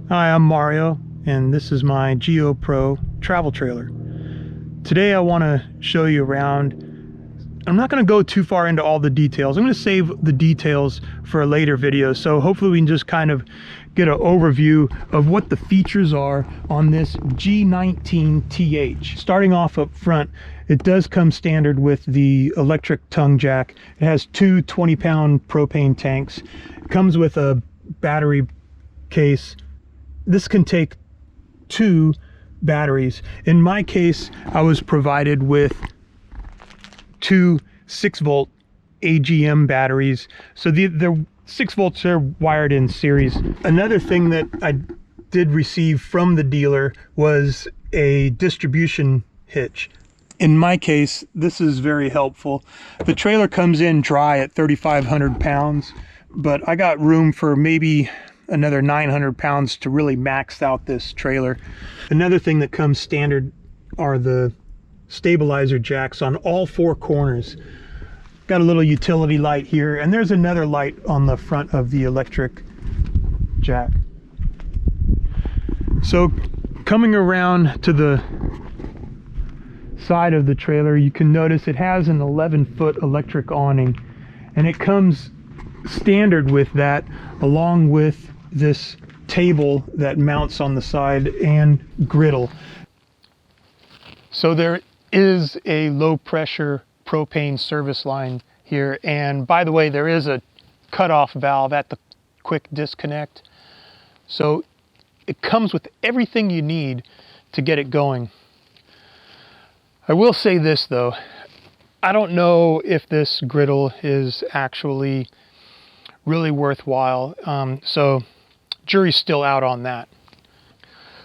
Hi, I'm Mario, and this is my Geo Pro travel trailer. Today I want to show you around. I'm not going to go too far into all the details. I'm going to save the details for a later video, so hopefully we can just kind of get an overview of what the features are on this G19TH. Starting off up front, it does come standard with the electric tongue jack. It has two 20-pound propane tanks. It comes with a battery case. This can take 2 batteries. In my case, I was provided with 2 6-volt AGM batteries. So they're 6 volts, are wired in series. Another thing that I did receive from the dealer was a distribution hitch. In my case, this is very helpful. The trailer comes in dry at 3,500 pounds, but I got room for maybe another 900 pounds to really max out this trailer. Another thing that comes standard are the stabilizer jacks on all 4 corners. Got a little utility light here, and there's another light on the front of the electric jack. So coming around to the side of the trailer, you can notice it has an 11-foot electric awning, and it comes standard with that, along with this table that mounts on the side and griddle. So there is a low pressure propane service line here, and by the way, there is a cutoff valve at the quick disconnect, so it comes with everything you need to get it going. I will say this though, I don't know if this griddle is actually really worthwhile, so jury's still out on that.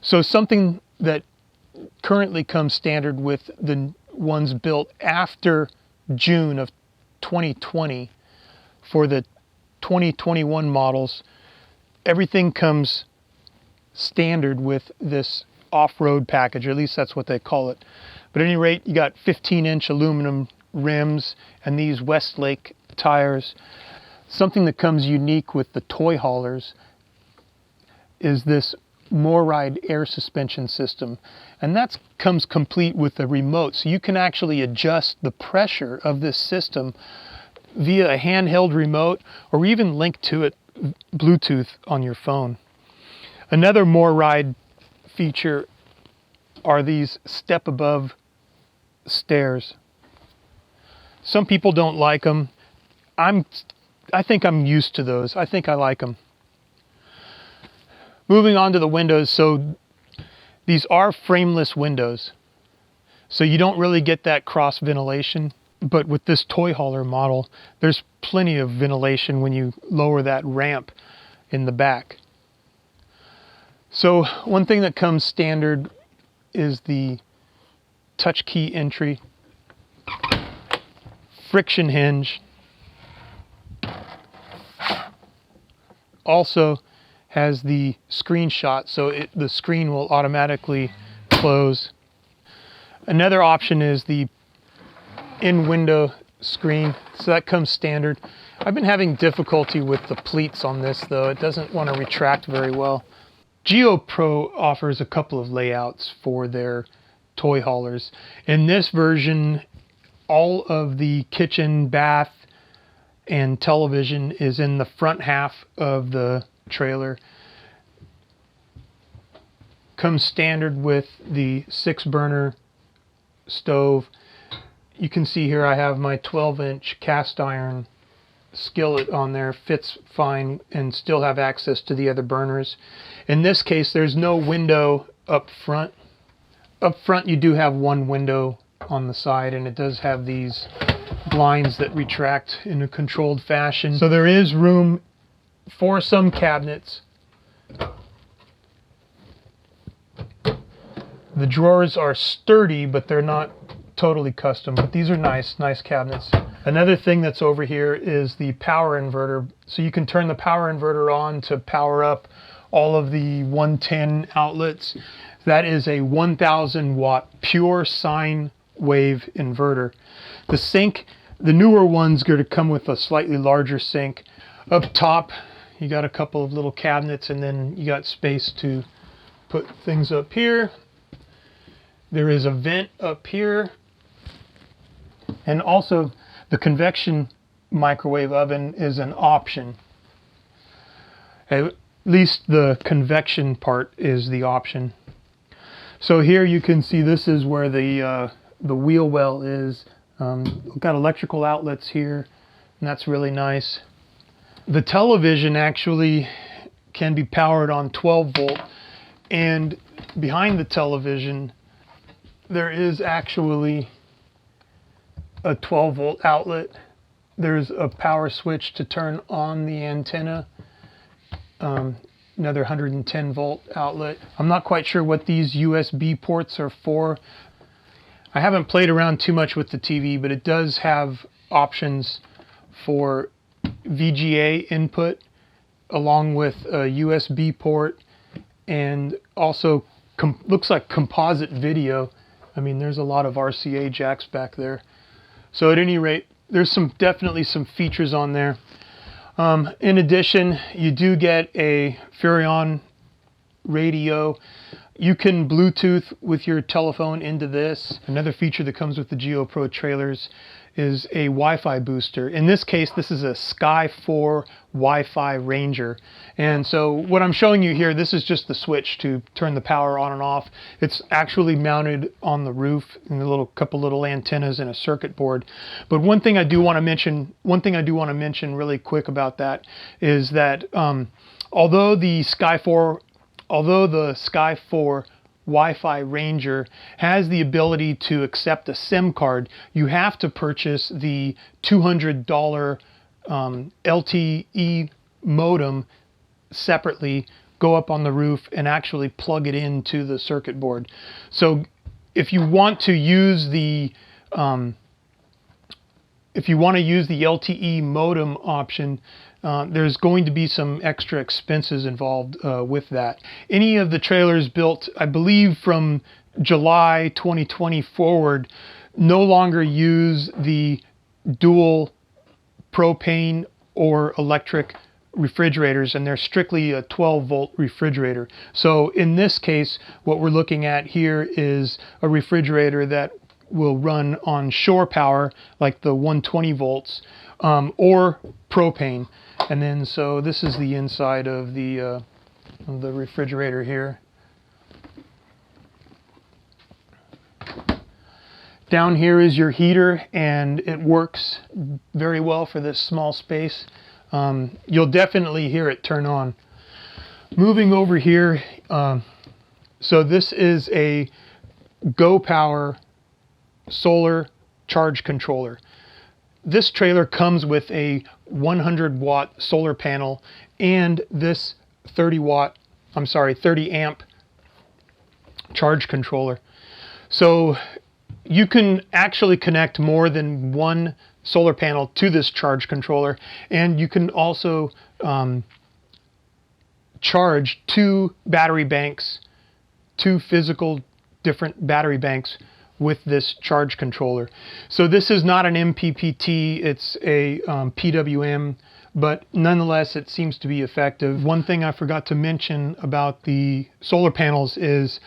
So something that currently comes standard with the ones built after June of 2020 for the 2021 models, everything comes standard with this off-road package, or at least that's what they call it. But at any rate, you got 15-inch aluminum rims and these Westlake tires. Something that comes unique with the toy haulers is this MORride air suspension system, and that comes complete with a remote, so you can actually adjust the pressure of this system via a handheld remote, or even link to it Bluetooth on your phone. Another MORride feature are these step above stairs. Some people don't like them. I think I'm used to those. I think I like them. Moving on to the windows, so these are frameless windows, so you don't really get that cross ventilation, but with this toy hauler model, there's plenty of ventilation when you lower that ramp in the back. So one thing that comes standard is the touch key entry, friction hinge, also has the screenshot, so the screen will automatically close. Another option is the in-window screen, so that comes standard. I've been having difficulty with the pleats on this though. It doesn't want to retract very well. Geo Pro offers a couple of layouts for their toy haulers. In this version, all of the kitchen, bath, and television is in the front half of the trailer. Comes standard with the 6-burner stove. You can see here I have my 12-inch cast iron skillet on there, fits fine, and still have access to the other burners. In this case, there's no window up front. Up front you do have one window on the side, and it does have these blinds that retract in a controlled fashion. So there is room for some cabinets. The drawers are sturdy, but they're not totally custom, but these are nice cabinets. Another thing that's over here is the power inverter. So you can turn the power inverter on to power up all of the 110 outlets. That is a 1,000 watt pure sine wave inverter. The sink, the newer one's going to come with a slightly larger sink. Up top You got a couple of little cabinets, and then you got space to put things up here. There is a vent up here, and also the convection microwave oven is an option. At least the convection part is the option. So here you can see this is where the wheel well is. We've got electrical outlets here, and that's really nice. The television actually can be powered on 12 volt, and behind the television there is actually a 12 volt outlet. There's a power switch to turn on the antenna, another 110 volt outlet. I'm not quite sure what these USB ports are for. I haven't played around too much with the TV, but it does have options for VGA input along with a USB port, and also looks like composite video. I mean, there's a lot of RCA jacks back there. So at any rate, there's definitely some features on there. In addition, you do get a Furrion radio. You can Bluetooth with your telephone into this. Another feature that comes with the Geo Pro trailers is a Wi-Fi booster. In this case, this is a Sky 4 Wi-Fi Ranger. And so what I'm showing you here, this is just the switch to turn the power on and off. It's actually mounted on the roof, and a couple little antennas and a circuit board. But one thing I do want to mention really quick about that is that although the Sky 4 Wi-Fi Ranger has the ability to accept a SIM card, you have to purchase the $200 LTE modem separately, go up on the roof and actually plug it into the circuit board. So if you want to use the LTE modem option, there's going to be some extra expenses involved with that. Any of the trailers built, I believe, from July 2020 forward, no longer use the dual propane or electric refrigerators, and they're strictly a 12 volt refrigerator. So in this case, what we're looking at here is a refrigerator that will run on shore power, like the 120 volts, or propane. And then so this is the inside of the refrigerator here. Down here is your heater, and it works very well for this small space. You'll definitely hear it turn on. Moving over here, so this is a Go Power solar charge controller. This trailer comes with a 100 watt solar panel and this 30 amp charge controller. So you can actually connect more than one solar panel to this charge controller, and you can also charge two physical different battery banks with this charge controller. So this is not an MPPT, it's a PWM, but nonetheless it seems to be effective. One thing I forgot to mention about the solar panels is,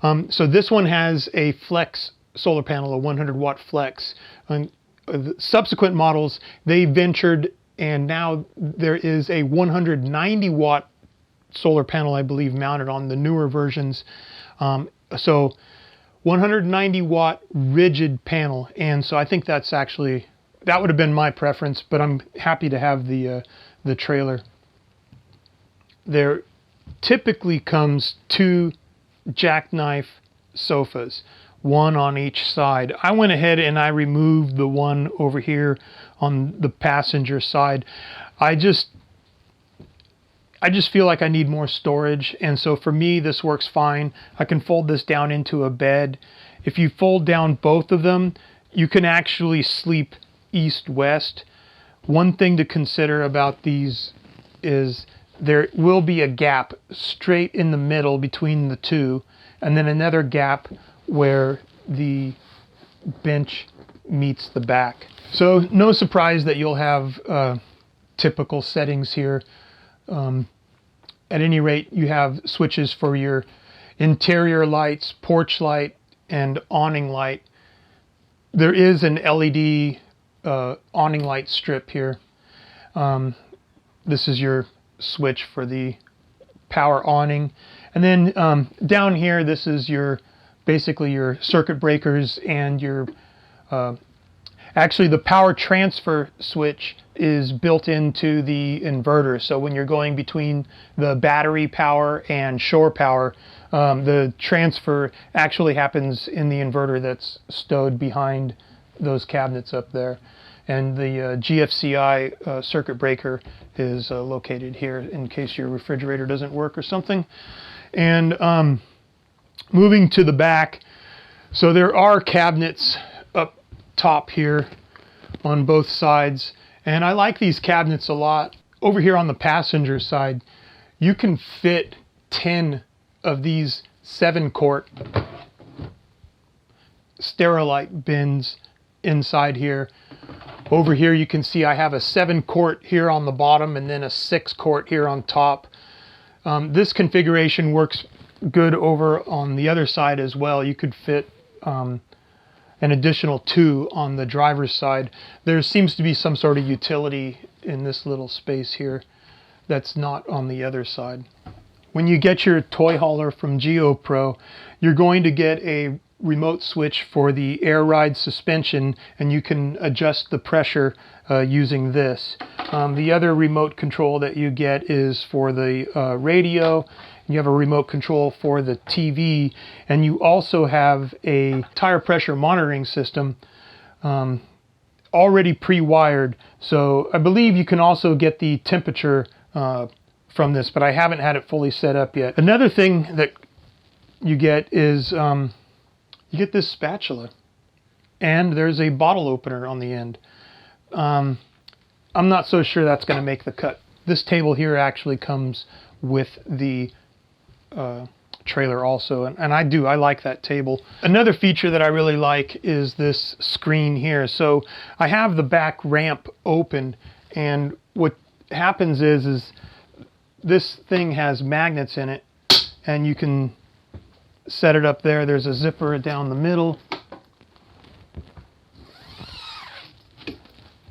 so this one has a flex solar panel, a 100 watt flex. And the subsequent models, they ventured, and now there is a 190 watt solar panel, I believe, mounted on the newer versions. So 190 watt rigid panel, and so I think that's actually, that would have been my preference, but I'm happy to have the trailer. There typically comes two jackknife sofas, one on each side. I went ahead and I removed the one over here on the passenger side. I just feel like I need more storage, and so for me this works fine. I can fold this down into a bed. If you fold down both of them, you can actually sleep east-west. One thing to consider about these is there will be a gap straight in the middle between the two, and then another gap where the bench meets the back. So no surprise that you'll have typical settings here. At any rate, you have switches for your interior lights, porch light, and awning light. There is an LED awning light strip here. This is your switch for the power awning. And then down here, this is basically your circuit breakers and your actually the power transfer switch is built into the inverter. So when you're going between the battery power and shore power, the transfer actually happens in the inverter that's stowed behind those cabinets up there. And the GFCI circuit breaker is located here in case your refrigerator doesn't work or something. And moving to the back, so there are cabinets up top here on both sides, and I like these cabinets a lot. Over here on the passenger side, you can fit 10 of these 7-quart Sterilite bins inside here. Over here you can see I have a 7-quart here on the bottom and then a 6-quart here on top. This configuration works good over on the other side as well. You could fit an additional 2 on the driver's side. There seems to be some sort of utility in this little space here that's not on the other side. When you get your toy hauler from Geo Pro, you're going to get a remote switch for the air ride suspension, and you can adjust the pressure using this. The other remote control that you get is for the radio. You have a remote control for the TV, and you also have a tire pressure monitoring system already pre-wired. So I believe you can also get the temperature from this, but I haven't had it fully set up yet. Another thing that you get is you get this spatula, and there's a bottle opener on the end. I'm not so sure that's going to make the cut. This table here actually comes with the trailer also, and I like that table. Another feature that I really like is this screen here. So I have the back ramp open, and what happens is this thing has magnets in it, and you can set it up there. There's a zipper down the middle,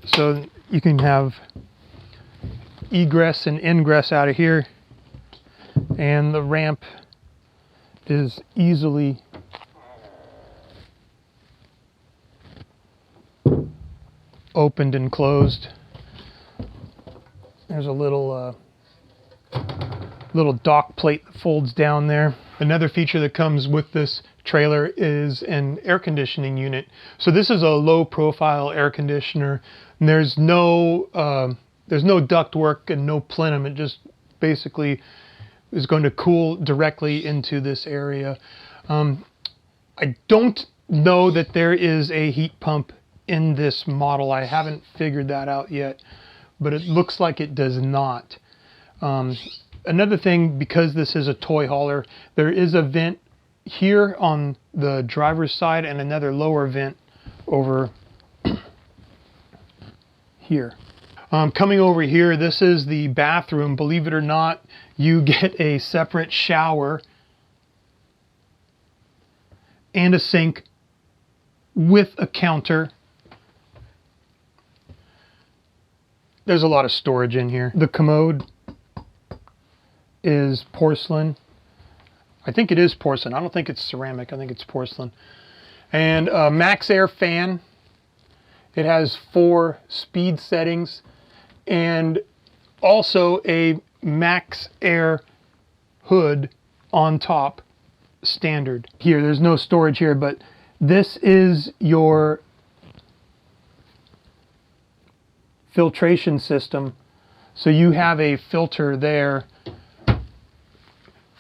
so you can have egress and ingress out of here, and the ramp is easily opened and closed. There's a little dock plate that folds down there. Another feature that comes with this trailer is an air conditioning unit. So this is a low profile air conditioner, and there's no duct work and no plenum. It just basically is going to cool directly into this area. I don't know that there is a heat pump in this model. I haven't figured that out yet, but it looks like it does not. Another thing, because this is a toy hauler, there is a vent here on the driver's side and another lower vent over here. Coming over here, this is the bathroom. Believe it or not, you get a separate shower and a sink with a counter. There's a lot of storage in here. The commode is porcelain. I think it is porcelain. I don't think it's ceramic. I think it's porcelain. And a Maxxair fan. It has 4 speed settings, and also a Maxxair hood on top, standard. Here, there's no storage here, but this is your filtration system. So you have a filter there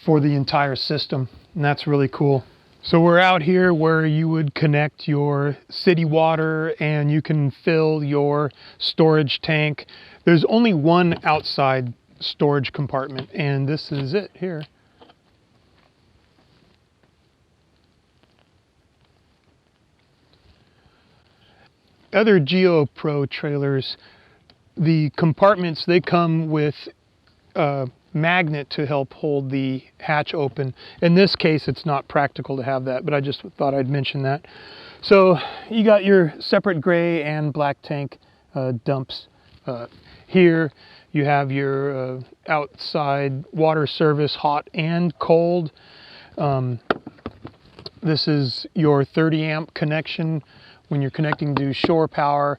for the entire system, and that's really cool. So we're out here where you would connect your city water and you can fill your storage tank. There's only one outside storage compartment, and this is it here. Other Geo Pro trailers, the compartments, they come with magnet to help hold the hatch open. In this case, it's not practical to have that, but I just thought I'd mention that. So you got your separate gray and black tank dumps here. You have your outside water service, hot and cold. This is your 30 amp connection when you're connecting to shore power.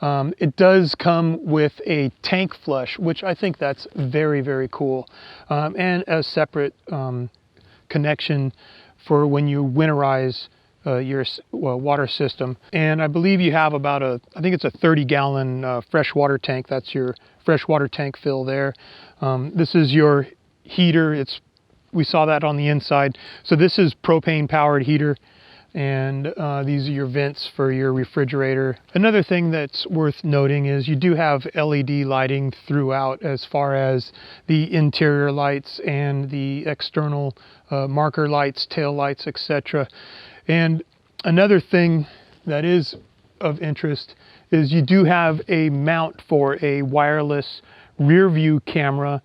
It does come with a tank flush, which I think that's very, very cool. And a separate connection for when you winterize your water system. And I believe you have about I think it's a 30-gallon freshwater tank. That's your freshwater tank fill there. This is your heater. We saw that on the inside. So this is propane powered heater. And these are your vents for your refrigerator. Another thing that's worth noting is you do have LED lighting throughout, as far as the interior lights and the external marker lights, tail lights, etc. And another thing that is of interest is you do have a mount for a wireless rear view camera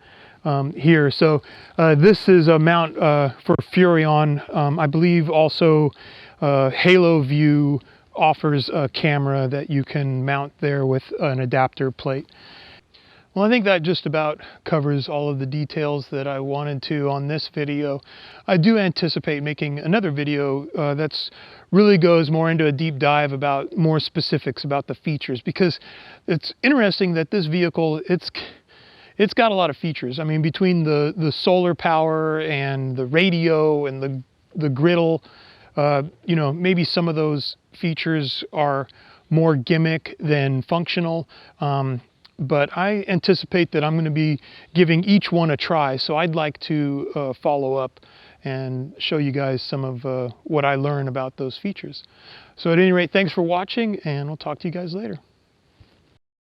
here. So this is a mount for Furrion. I believe also Halo View offers a camera that you can mount there with an adapter plate. Well, I think that just about covers all of the details that I wanted to on this video. I do anticipate making another video that's really goes more into a deep dive about more specifics about the features, because it's interesting that this vehicle, it's got a lot of features. I mean, between the solar power and the radio and the griddle, you know, maybe some of those features are more gimmick than functional. But I anticipate that I'm going to be giving each one a try. So I'd like to follow up and show you guys some of what I learned about those features. So at any rate, thanks for watching, and we'll talk to you guys later.